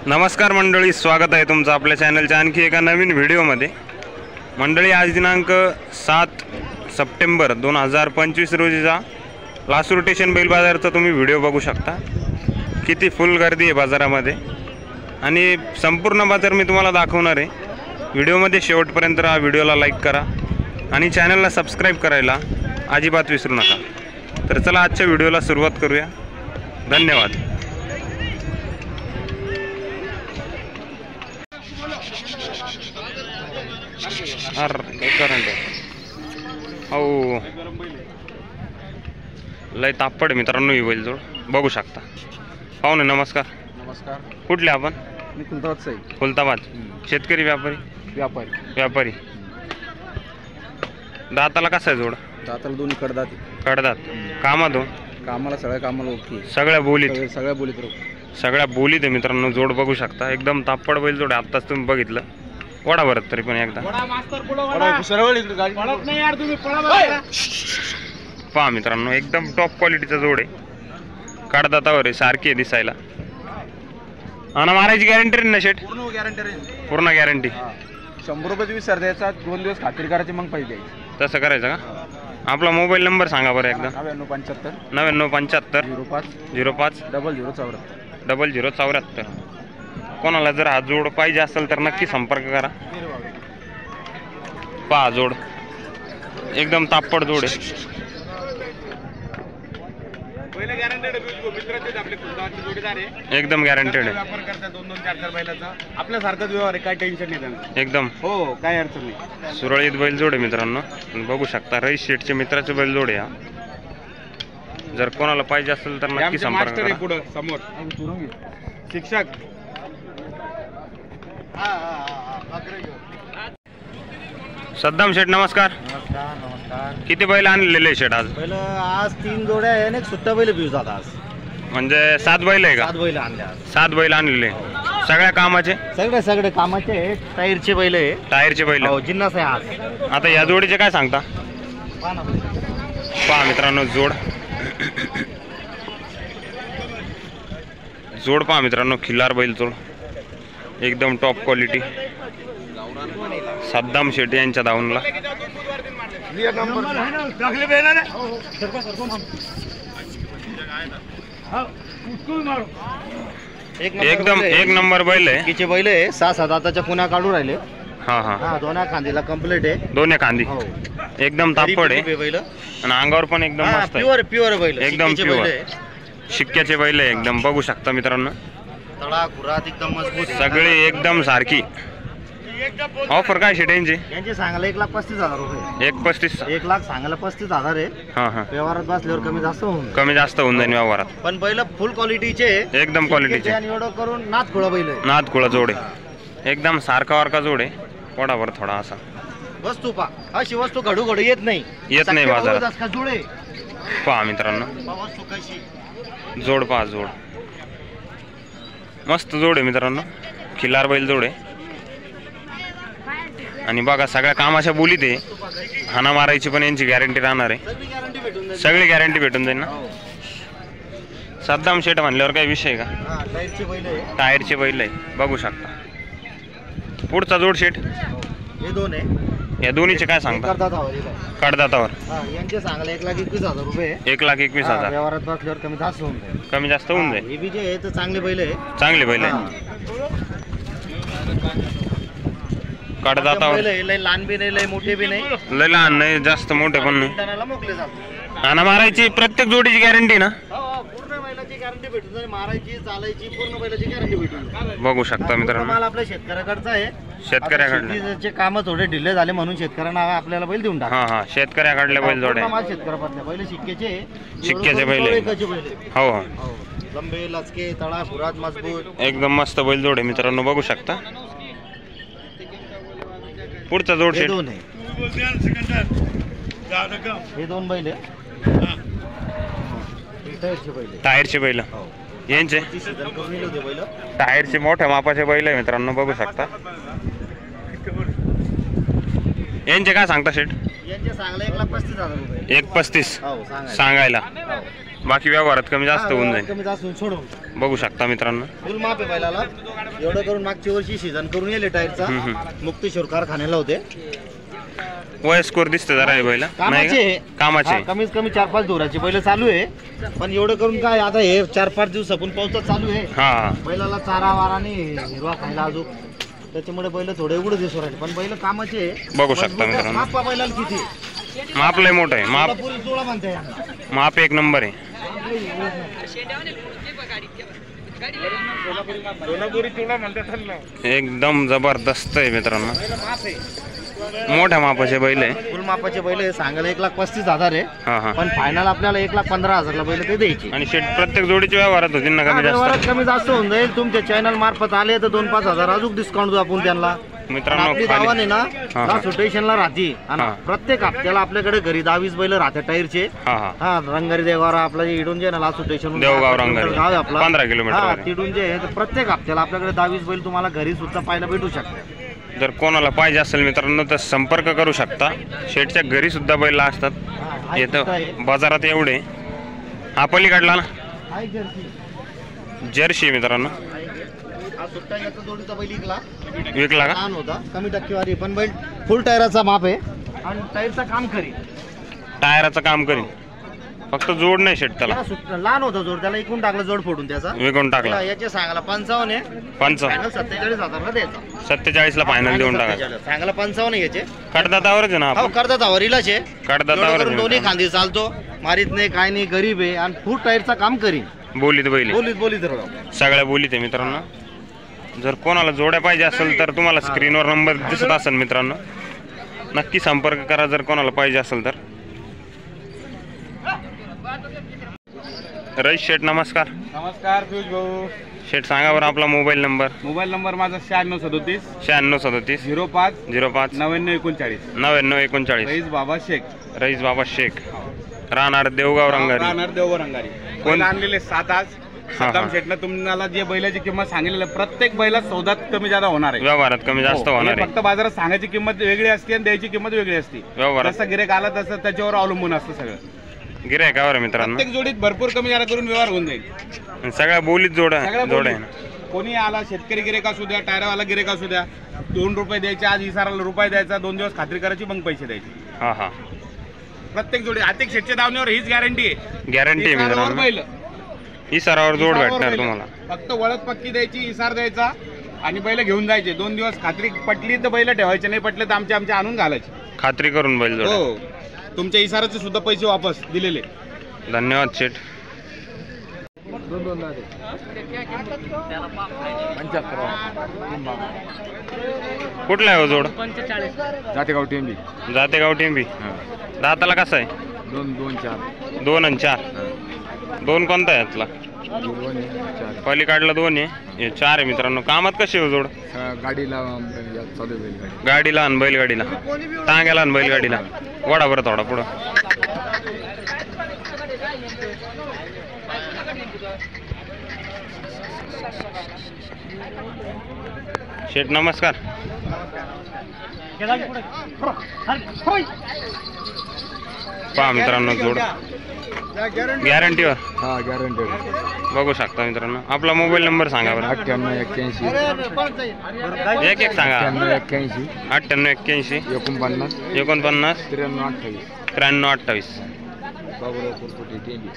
नमस्कार मंडळी, स्वागत आहे तुमचं आपल्या चॅनलच्या आणखी एका नवीन व्हिडिओमध्ये। मंडळी, आज दिनांक 7 सप्टेंबर 2025 रोजीचा लासूर स्टेशन बैल बाजाराचा तुम्ही व्हिडिओ बघू शकता। किती फुल गर्दी आहे बाजारामध्ये आणि संपूर्ण बाजार मी तुम्हाला दाखवणार आहे। व्हिडिओमध्ये शेवटपर्यंत राहा, व्हिडिओला लाईक करा आणि चॅनलला सबस्क्राईब करायला अजिबात विसरू नका। तर चला आजच्या व्हिडिओला सुरुवात करूया। धन्यवाद। हो, लय तापड मित्रांनो ही बैलजोड बघू शकता। पाहुणे नमस्कार। नमस्कार। कुठले आपण? मी खुलताबादचा आहे। खुलताबाद। शेतकरी व्यापारी? व्यापारी। दाताला कसा आहे जोड? दाताला दोन्ही कडदात। कामात हो? कामाला सगळ्या कामाला ओके। सगळ्या बोलीत सगळ्या बोलीत आहे मित्रांनो। जोड बघू शकता, एकदम तापड बैल जोड। आत्ताच तुम्ही बघितलं। वडा भरत तरी पण एकदा पहा मित्रांनो, एकदम टॉप क्वालिटीचा जोड आहे। कडदातावर आहे, सारखी आहे दिसायला। आणि मारायची गॅरंटी ना शेट? पूर्ण गॅरंटी। 100 रुपये विसर द्यायचा, 2 दिवस खात्री करायची, मग पैसे द्यायचे। तसं करायचं का? आपला मोबाईल नंबर सांगा बरं एकदा। 9975 05 0074। कोणाला जर हा जोड पाहिजे असेल तर नक्की संपर्क करा। पहा जोड, एकदम तापड जोड आहे। एकदम गॅरंटेड आहे। आपल्यासारखाच व्यवहार आहे, काय टेन्शन नाही त्यांना। एकदम हो, काय अडचण नाही। सुरळीत बैल जोड आहे मित्रांनो, बघू शकता। रईस शेटचे मित्राचे बैल जोड आहे हा। जर कोणाला पाहिजे असेल तर नक्की संपर्क करा। पुढे समोर शिक्षक। सद्दाम शेठ नमस्कार। नमस्कार। किती बैल आणलेले शेठ आज? आज 3 जोड्या आहे आणि सुट्टा बैल पिऊ जात आज। म्हणजे 7 बैल आहे का? 7 बैल आणले आज। 7 बैल आणलेले, सगळ्या कामाचे? सगळे कामाचे। टायरचे बैल आहे। टायरचे बैल? हो, जिन्नस आहे आज। आता या जोडीचे काय सांगता? पहा मित्रांनो जोड पहा मित्रांनो, खिल्लार बैल जोड, एकदम टॉप क्वालिटी। सद्दाम शेट्टी यांच्या दावणला एकदम एक नंबर बैल आहे। किती बैल आहे? 6-7 दाताच्या पुन्हा काढू राहिले। हा, दोन्ही खांदीला कंप्लीट आहे। दोन्ही खांदी एकदम तापड आहे बैल आणि अंगावर पण एकदम मस्त आहे। प्युअर बैल, एकदम प्युअर शिक्क्याचे बैल आहे। एकदम बघू शकता मित्रांनो, तळा खुरात एकदम मजबूत, सगळी एकदम सारखी। ऑफर काय शेट यांची? यांचे सांगायला 1,35,000 रुपये। 1,35,000? 1 लाख सांगायला 35,000 आहे। हा, व्यवहारात बसल्यावर कमी जास्त होऊन जाईल व्यवहारात। पण बैल फुल क्वालिटीचे, एकदम क्वालिटीचे आणि एवढं करून नाथखुळा बैल आहे। नाथखुळा जोड आहे, एकदम सारखा वारका जोड आहे। वडावर थोडा असा वस्तू पा, अशी वस्तू घडू येत नाही बाजारात। पहा मित्रांनो जोड, पहा जोड मस्त जोड आहे मित्रांनो। खिल्लार बैल जोड आहे आणि बघा सगळ्या कामाच्या बोलीत आहे। हाना मारायची पण यांची गॅरंटी राहणार आहे। सगळी गॅरंटी भेटून जाईल ना? सद्दाम शेठ म्हणल्यावर काही विषय का? टायरचे बैल आहे, बघू शकता। पुढचा जोड शेठ? हे 2 आहे। या दोन्हीचे काय सांगता? कडदातावर यांचे सांगायला 1,21,000 रुपये। 1,21,000 व्यवहारात बसल्यावर कमी जास्त होऊन जाईल। हे बी जे आहे तर चांगले बैल आहे। चांगले बैल आहे। कडदातावर लय लहान बी नाही, लय मोठे बी नाही। लय लहान नाही, जास्त मोठे पण नाही। मोकले जातात। हाना मारायची प्रत्येक जोडीची गॅरंटी ना? पूर्ण बैलाची गॅरंटी भेटून जाईल, मारायची चालायची पूर्ण बैलाची गॅरंटी भेटून जाईल। बघू शकता मित्रांनो, माल आपल्या शेतकऱ्याकडचा आहे। शेतकऱ्याकडे काम थोडे डिले झाले म्हणून शेतकऱ्यांना आपल्याला बैल देऊन टाका। हा, शेतकऱ्याकडले बैल जोड आहे। माल शेतकऱ्याकडले बैल शिक्क्याचे बैल आहे। हो, लंबे लचके, तळा खुरात मजबूत, एकदम मस्त बैल जोड आहे मित्रांनो, बघू शकता। पुढचा जोड शेट? 2 आहे। हे 2 बैल आहे। टायरचे बैल यांचे? टायरचे मोठ्या मापाचे बैल आहे मित्रांनो, बघू शकता। यांचे काय सांगता शेट? यांचे सांगले 1,35,000 रुपये। 1,35 सांगायला? बाकी व्यवहारात कमी जास्त होऊन जाईल. कमी जास्त होऊन सोडून बघू शकता मित्रांनो. फुल माप आहे बैलाला. एवढं करून मागच्या वर्षी सीझन करून येले टायरचा. मुक्तेश्वर कारखान्याला होते. वयस्कोर दिसते जरा हे बैल नाही कामाचे का? कामाचे कमीत कमी 4-5 धुराची बैल चालू आहे. पण एवढं करून काय आता हे 4-5 दिवसापून पावसात चालू आहे. हा बैलाला चारा वाराने हिरवा खायला अजून त्याच्यामुळे बैल थोडे उघड दिसू राहिले. पण बैल कामाचे आहे. बघू शकता मित्रांनो. माप बैलाला किती माप लय मोठं आहे. माप पुरी जोडा म्हणते यांना. माप एक नंबर आहे. एकदम जबरदस्त आहे मित्रांनो. मोठ्या मापाचे बैल आहे. फुल मापाचे बैल आहे. सांगायला 1,35,000 आहे. हा हा पण फायनल आपल्याला 1,15,000 ला बैल ते द्यायची. आणि शेट प्रत्येक जोडीच्या व्यवहारात होतील ना कमी जास्त. कमी जास्त होऊन जाईल. तुमच्या चॅनल मार्फत आले तर 2-5 हजार अजून डिस्काउंट देऊ आपण त्यांना. मित्रांनो आपली खाली दावा नाही ना हा. लास्ट रोटेशनला राहते. आणि हा. प्रत्येक हप्त्याला आपल्याकडे घरी 10-20 बैल राहते टायरचे. हा हा हा रंगारी देवगाव आपला इडून जे ना लास्ट रोटेशन देवगाव रंगारी. गाव आहे आपला 15 किलोमीटर हा वर. तिडून जे आहे ते प्रत्येक हप्त्याला आपल्याकडे 10-20 बैल तुम्हाला घरी सुद्धा पाहायला भेटू शकते. जर कोणाला पाहिजे असेल मित्रांनो तर संपर्क करू शकता. शेटच्या घरी सुद्धा बैल असतात. हा, येतं बाजारात एवढे. हा पलीकडला ना हाय जर्सी. जर्सी मित्रांनो. हा सुट्टा याचा जोडीचा बैल इकला. विकला का? लहान होता कमी टक्केवारी पण बैल फुल टायराचा माप आहे आणि टायरचं काम करी. टायराचं काम करीन. फक्त जोड नाही शेट त्याला. लहान होता जोड त्याला इकून टाकला जोड फोडून त्याचा. विकून टाकला. याचे सांगायला 55 आहे. 55 47,000 द्यायचा. 47 ला फायनल देऊन टाका. सांगायला 55 याचे. कडदातावरच आहे ना हो आपण. करतात वरीलाच आहे. कडदातावरच एवढं करून दोन्ही आहे. खांदी चालतो. मारीत नाही काय नाही गरीब आहे आणि फूट टायरचा काम करीन. बोलीत बैल आहे. बोलीत सगळ्या बोलीत आहे मित्रांनो. जर कोणाला जोड्या पाहिजे असेल तर तुम्हाला स्क्रीनवर नंबर दिसत असेल मित्रांनो. नक्की संपर्क करा जर कोणाला पाहिजे असेल तर. रईस शेठ नमस्कार. नमस्कार पियुष भाऊ. शेठ सांगा बरं आपला मोबाईल नंबर. मोबाईल नंबर माझा 9637 9637 05 05 9939. 9939. रईस बाबा शेख. रईस बाबा शेख राहणार देवगाव रंगारी. राहणार देवगाव रंगारी. बैल आणलेले 7 आज. हा. सद्दाम शेठनं तुम्हाला जे बैलाची किंमत सांगितलेली प्रत्येक बैला सौदात कमी जादा होणार आहे. व्यवहारात कमी जास्त हो, होणार हे आहे. फक्त बाजारात सांगायची किंमत वेगळी असते आणि द्यायची किंमत वेगळी असते. व्यवहारात जसं गिरेक आला तसं त्याच्यावर अवलंबून असतं सगळं. गिऱ्हाईकावर आहे मित्रांनो. प्रत्येक जोडीत भरपूर कमी जादा करून व्यवहार होऊन जाईल. आणि सगळ्या बोलीत जोड सगळ्या जोड आहे बोली. ना. कोणी आला शेतकरी गिरेक असू द्या टायरवाला गिरेक असू द्या 2 रुपये द्यायचे आज इसाराला रुपये द्यायचा 2 दिवस खात्री करायची मग पैसे द्यायचे. हा हा प्रत्येक जोडी आतिक शेटच्या दावणीवर हीच गॅरंटी आहे. गॅरंटी आहे इसारावर मित्रांनो. बैल. ही सरावर जोड इसारावर भेटणार बैल. तुम्हाला. फक्त वळत पक्की द्यायची इसार द्यायचा आणि बैल घेऊन जायचे. 2 दिवस खात्री पटली तर बैल ठेवायचे नाही पटले तर आमचे आणून घालायचे. खात्री करून बैल जोड. हो तुमच्या इसाराचे सुद्धा पैसे वापस दिलेले. धन्यवाद शेठ. कुठला आहे हो जोड? जातेगाव टेंबी. जातेगाव टिंबी. दाताला कसा आहे? 2-4 2 आणि 4. 2 कोणता आहे यातला? पलीकडला 2 आहे. हे 4 आहे मित्रांनो. कामात कशी हो जोड? गाडीला चालू गाडीला आणि बैलगाडीला. टांग्याला आणि बैलगाडीला. वडा बरं थोडा पुढं. शेठ नमस्कार. पहा मित्रांनो जोड गॅरंटीवर. हा गॅरंटी. बघू शकता मित्रांनो. आपला मोबाईल नंबर सांगा बरं. 9881 एक एक सांगा. 81 9881 49 49 93 28 93 28. बाबूराव कुरकुटे टेंबी.